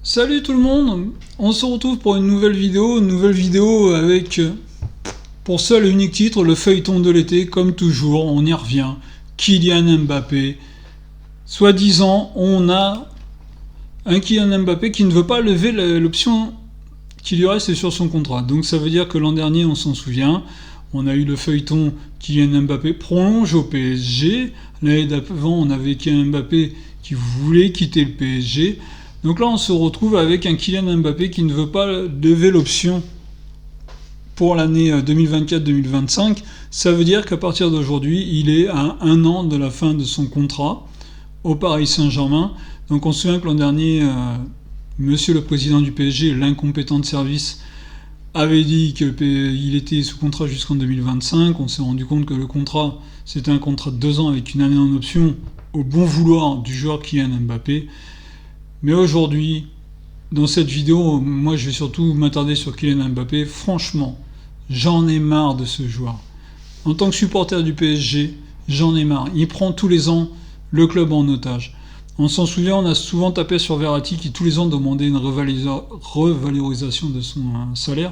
Salut tout le monde, on se retrouve pour une nouvelle vidéo avec pour seul et unique titre le feuilleton de l'été, comme toujours, on y revient, Kylian Mbappé. Soi-disant, on a un Kylian Mbappé qui ne veut pas lever l'option qui lui reste sur son contrat. Donc ça veut dire que l'an dernier, on s'en souvient, on a eu le feuilleton Kylian Mbappé prolonge au PSG. L'année d'avant, on avait Kylian Mbappé qui voulait quitter le PSG. Donc là, on se retrouve avec un Kylian Mbappé qui ne veut pas lever l'option pour l'année 2024-2025. Ça veut dire qu'à partir d'aujourd'hui, il est à un an de la fin de son contrat au Paris Saint-Germain. Donc on se souvient que l'an dernier, monsieur le président du PSG, l'incompétent de service, avait dit qu'il était sous contrat jusqu'en 2025. On s'est rendu compte que le contrat, c'était un contrat de 2 ans avec une année en option au bon vouloir du joueur Kylian Mbappé. Mais aujourd'hui, dans cette vidéo, moi je vais surtout m'attarder sur Kylian Mbappé. Franchement, j'en ai marre de ce joueur. En tant que supporter du PSG, j'en ai marre. Il prend tous les ans le club en otage. On s'en souvient, on a souvent tapé sur Verratti qui tous les ans demandait une revalorisation de son salaire.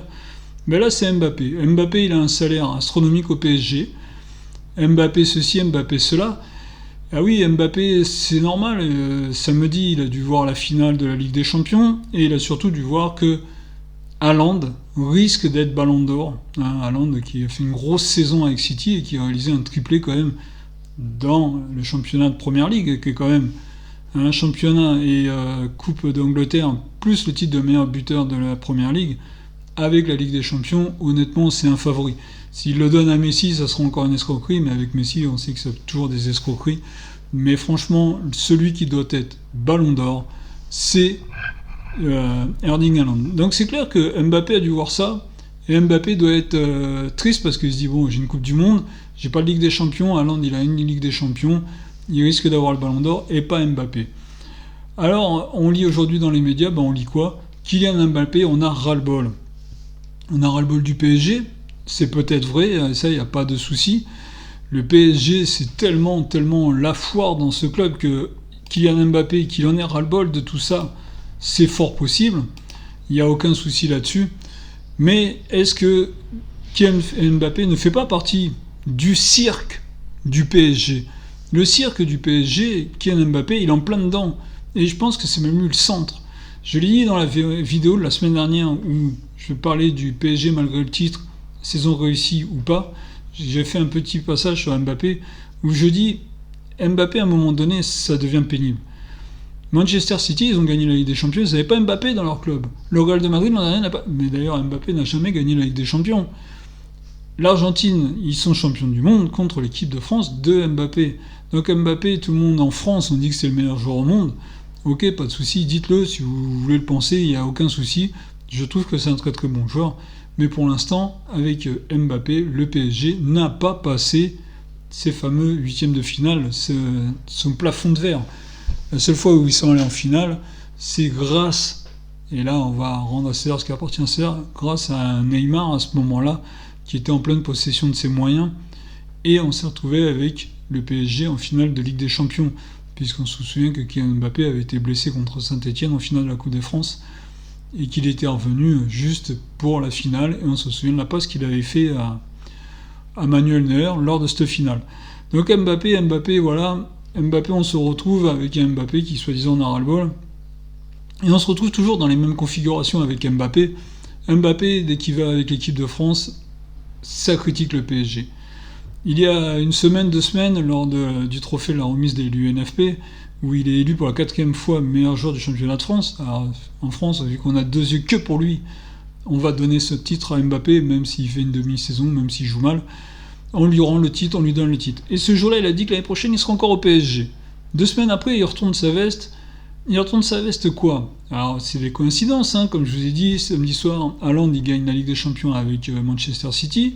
Mais là c'est Mbappé. Mbappé il a un salaire astronomique au PSG. Mbappé ceci, Mbappé cela. Ah oui, Mbappé, c'est normal. Samedi, il a dû voir la finale de la Ligue des Champions et il a surtout dû voir que Haaland risque d'être Ballon d'Or. Haaland qui a fait une grosse saison avec City et qui a réalisé un triplé quand même dans le championnat de Première Ligue, qui est quand même un championnat et Coupe d'Angleterre, plus le titre de meilleur buteur de la Première Ligue. Avec la Ligue des Champions, honnêtement, c'est un favori. S'il le donne à Messi, ça sera encore une escroquerie, mais avec Messi, on sait que c'est toujours des escroqueries. Mais franchement, celui qui doit être Ballon d'Or, c'est Erling Haaland. Donc c'est clair que Mbappé a dû voir ça, et Mbappé doit être triste parce qu'il se dit, bon, j'ai une Coupe du Monde, j'ai pas de Ligue des Champions, Haaland il a une Ligue des Champions, il risque d'avoir le Ballon d'Or, et pas Mbappé. Alors, on lit aujourd'hui dans les médias, on lit quoi ? Kylian Mbappé, on a ras-le-bol. On a ras-le-bol du PSG, c'est peut-être vrai, ça, il n'y a pas de souci. Le PSG, c'est tellement la foire dans ce club que Kylian Mbappé, qu'il en ait ras-le-bol de tout ça, c'est fort possible. Il n'y a aucun souci là-dessus. Mais est-ce que Kylian Mbappé ne fait pas partie du cirque du PSG ? Le cirque du PSG, Kylian Mbappé, il est en plein dedans. Et je pense que c'est même lui le centre. Je l'ai dit dans la vidéo de la semaine dernière où je parlais du PSG malgré le titre, saison réussie ou pas. J'ai fait un petit passage sur Mbappé où je dis Mbappé à un moment donné ça devient pénible. Manchester City, ils ont gagné la Ligue des Champions, ils n'avaient pas Mbappé dans leur club. Le Real de Madrid l'an dernier n'a pas. Mais d'ailleurs Mbappé n'a jamais gagné la Ligue des Champions. L'Argentine, ils sont champions du monde contre l'équipe de France de Mbappé. Donc Mbappé, tout le monde en France, on dit que c'est le meilleur joueur au monde. Ok, pas de souci, dites-le si vous voulez le penser, il n'y a aucun souci. Je trouve que c'est un très très bon joueur. Mais pour l'instant, avec Mbappé, le PSG n'a pas passé ces fameux huitièmes de finale, son plafond de verre. La seule fois où ils sont allés en finale, c'est grâce, et là on va rendre à César ce qui appartient à César, grâce à un Neymar à ce moment-là, qui était en pleine possession de ses moyens, et on s'est retrouvé avec le PSG en finale de Ligue des Champions, puisqu'on se souvient que Kylian Mbappé avait été blessé contre Saint-Etienne en finale de la Coupe de France, et qu'il était revenu juste pour la finale, et on se souvient de la passe qu'il avait fait à Manuel Neuer lors de cette finale. Donc Mbappé, voilà, Mbappé, on se retrouve avec un Mbappé qui soi-disant en a ras-le-bol, et on se retrouve toujours dans les mêmes configurations avec Mbappé. Mbappé, dès qu'il va avec l'équipe de France, ça critique le PSG. Il y a une semaine, 2 semaines, lors du trophée de la remise de l'UNFP, où il est élu pour la 4e fois meilleur joueur du championnat de France. Alors, en France, vu qu'on a 2 yeux que pour lui, on va donner ce titre à Mbappé, même s'il fait une demi-saison, même s'il joue mal. On lui rend le titre, on lui donne le titre. Et ce jour-là, il a dit que l'année prochaine, il sera encore au PSG. 2 semaines après, il retourne sa veste. Il retourne sa veste quoi ? Alors, c'est des coïncidences, comme je vous ai dit, samedi soir, Haaland, il gagne la Ligue des Champions avec Manchester City.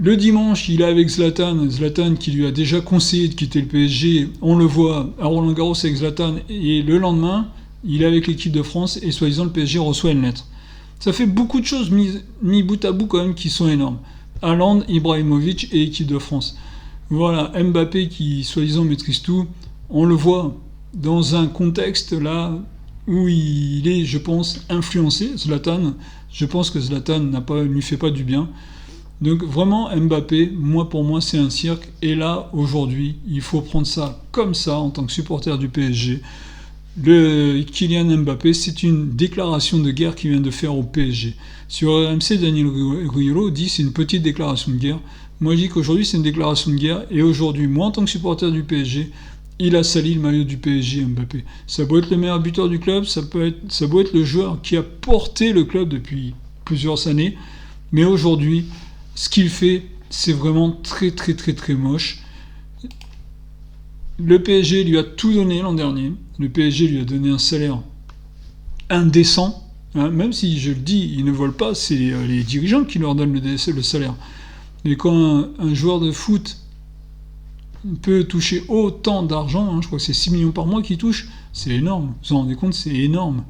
Le dimanche, il est avec Zlatan qui lui a déjà conseillé de quitter le PSG. On le voit à Roland-Garros avec Zlatan. Et le lendemain, il est avec l'équipe de France et soi-disant le PSG reçoit une lettre. Ça fait beaucoup de choses mis bout à bout quand même qui sont énormes. Haaland, Ibrahimovic et équipe de France. Voilà, Mbappé qui soi-disant maîtrise tout. On le voit dans un contexte là où il est, je pense, influencé. Zlatan, je pense que Zlatan ne lui fait pas du bien. Donc vraiment, Mbappé, pour moi, c'est un cirque. Et là, aujourd'hui, il faut prendre ça comme ça, en tant que supporter du PSG. Le Kylian Mbappé, c'est une déclaration de guerre qu'il vient de faire au PSG. Sur RMC, Daniel Riolo dit c'est une petite déclaration de guerre. Moi, je dis qu'aujourd'hui, c'est une déclaration de guerre. Et aujourd'hui, moi, en tant que supporter du PSG, il a sali le maillot du PSG, Mbappé. Ça peut être le meilleur buteur du club, ça peut être le joueur qui a porté le club depuis plusieurs années. Mais aujourd'hui, ce qu'il fait, c'est vraiment très très très très moche. Le PSG lui a tout donné l'an dernier. Le PSG lui a donné un salaire indécent. Hein, même si, je le dis, ils ne volent pas, c'est les dirigeants qui leur donnent le salaire. Mais quand un joueur de foot peut toucher autant d'argent, hein, je crois que c'est 6 millions par mois qu'il touche, c'est énorme. Vous vous rendez compte, c'est énorme.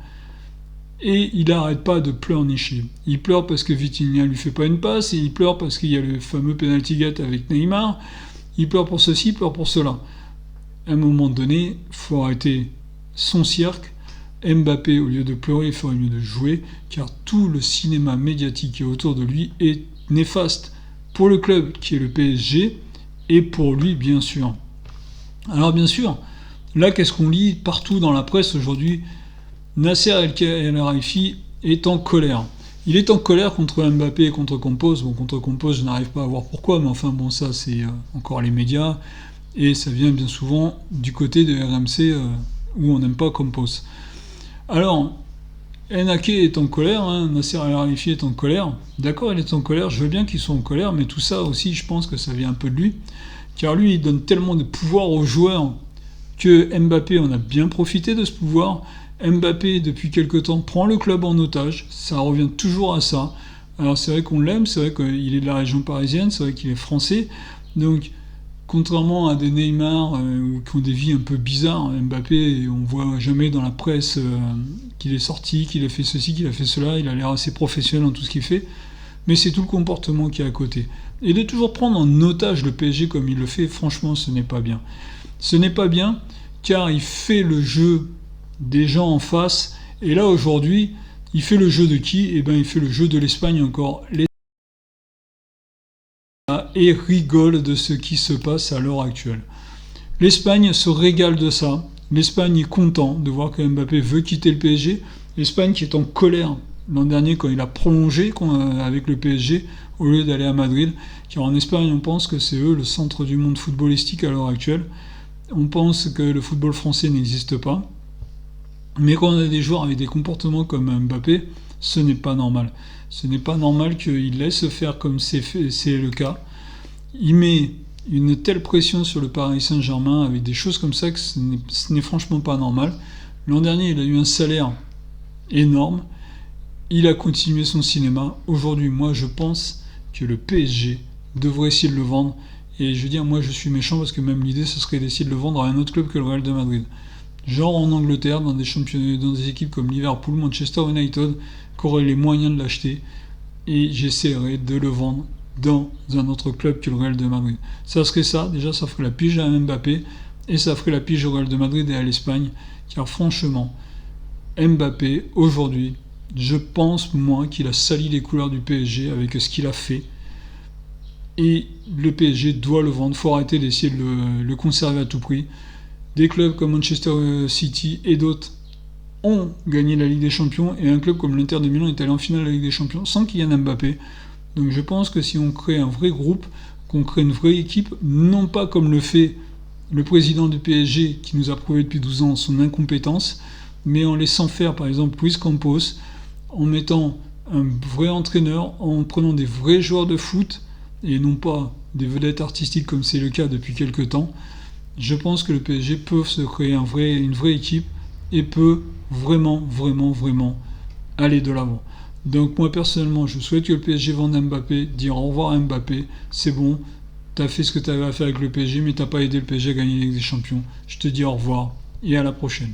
Et il n'arrête pas de pleurnicher. Il pleure parce que Vitinha lui fait pas une passe, et il pleure parce qu'il y a le fameux penalty gate avec Neymar, il pleure pour ceci, il pleure pour cela. À un moment donné, il faut arrêter son cirque. Mbappé, au lieu de pleurer, il ferait mieux de jouer, car tout le cinéma médiatique qui est autour de lui est néfaste pour le club qui est le PSG, et pour lui, bien sûr. Alors bien sûr, là, qu'est-ce qu'on lit partout dans la presse aujourd'hui? Nasser El Khelaifi est en colère. Il est en colère contre Mbappé et contre Campos. Bon, contre Campos, je n'arrive pas à voir pourquoi, mais enfin bon, ça c'est encore les médias, et ça vient bien souvent du côté de RMC où on n'aime pas Campos. Alors, Enake est en colère, hein, Nasser El Khelaifi est en colère. D'accord, il est en colère, je veux bien qu'il soit en colère, mais tout ça aussi, je pense que ça vient un peu de lui, car lui, il donne tellement de pouvoir aux joueurs que Mbappé en a bien profité de ce pouvoir. Mbappé, depuis quelque temps, prend le club en otage. Ça revient toujours à ça. Alors c'est vrai qu'on l'aime, c'est vrai qu'il est de la région parisienne, c'est vrai qu'il est français. Donc, contrairement à des Neymar qui ont des vies un peu bizarres, Mbappé, on voit jamais dans la presse qu'il est sorti, qu'il a fait ceci, qu'il a fait cela. Il a l'air assez professionnel dans tout ce qu'il fait. Mais c'est tout le comportement qui est à côté. Et de toujours prendre en otage le PSG comme il le fait, franchement, ce n'est pas bien. Ce n'est pas bien, car il fait le jeu des gens en face, et là aujourd'hui, il fait le jeu de qui? Eh bien, il fait le jeu de l'Espagne encore. Et rigole de ce qui se passe à l'heure actuelle. L'Espagne se régale de ça. L'Espagne est content de voir que Mbappé veut quitter le PSG. L'Espagne qui est en colère l'an dernier quand il a prolongé avec le PSG au lieu d'aller à Madrid. Car en Espagne, on pense que c'est eux le centre du monde footballistique à l'heure actuelle. On pense que le football français n'existe pas. Mais quand on a des joueurs avec des comportements comme Mbappé, ce n'est pas normal. Ce n'est pas normal qu'il laisse faire comme c'est le cas. Il met une telle pression sur le Paris Saint-Germain avec des choses comme ça que ce n'est franchement pas normal. L'an dernier, il a eu un salaire énorme. Il a continué son cinéma. Aujourd'hui, moi, je pense que le PSG devrait essayer de le vendre. Et je veux dire, moi, je suis méchant parce que même l'idée, ce serait d'essayer de le vendre à un autre club que le Real de Madrid. Genre en Angleterre, dans des équipes comme Liverpool, Manchester United, qui auraient les moyens de l'acheter, et j'essaierai de le vendre dans un autre club que le Real de Madrid. Ça serait ça, déjà ça ferait la pige à Mbappé, et ça ferait la pige au Real de Madrid et à l'Espagne, car franchement, Mbappé, aujourd'hui, je pense, moi, qu'il a sali les couleurs du PSG avec ce qu'il a fait, et le PSG doit le vendre, il faut arrêter d'essayer de le conserver à tout prix. Des clubs comme Manchester City et d'autres ont gagné la Ligue des Champions, et un club comme l'Inter de Milan est allé en finale de la Ligue des Champions sans Kylian Mbappé. Donc je pense que si on crée un vrai groupe, qu'on crée une vraie équipe, non pas comme le fait le président du PSG qui nous a prouvé depuis 12 ans son incompétence, mais en laissant faire par exemple Luis Campos, en mettant un vrai entraîneur, en prenant des vrais joueurs de foot et non pas des vedettes artistiques comme c'est le cas depuis quelques temps. Je pense que le PSG peut se créer une vraie équipe et peut vraiment aller de l'avant. Donc moi personnellement, je souhaite que le PSG vende Mbappé, dire au revoir à Mbappé, c'est bon, t'as fait ce que t'avais à faire avec le PSG, mais t'as pas aidé le PSG à gagner la Ligue des Champions. Je te dis au revoir et à la prochaine.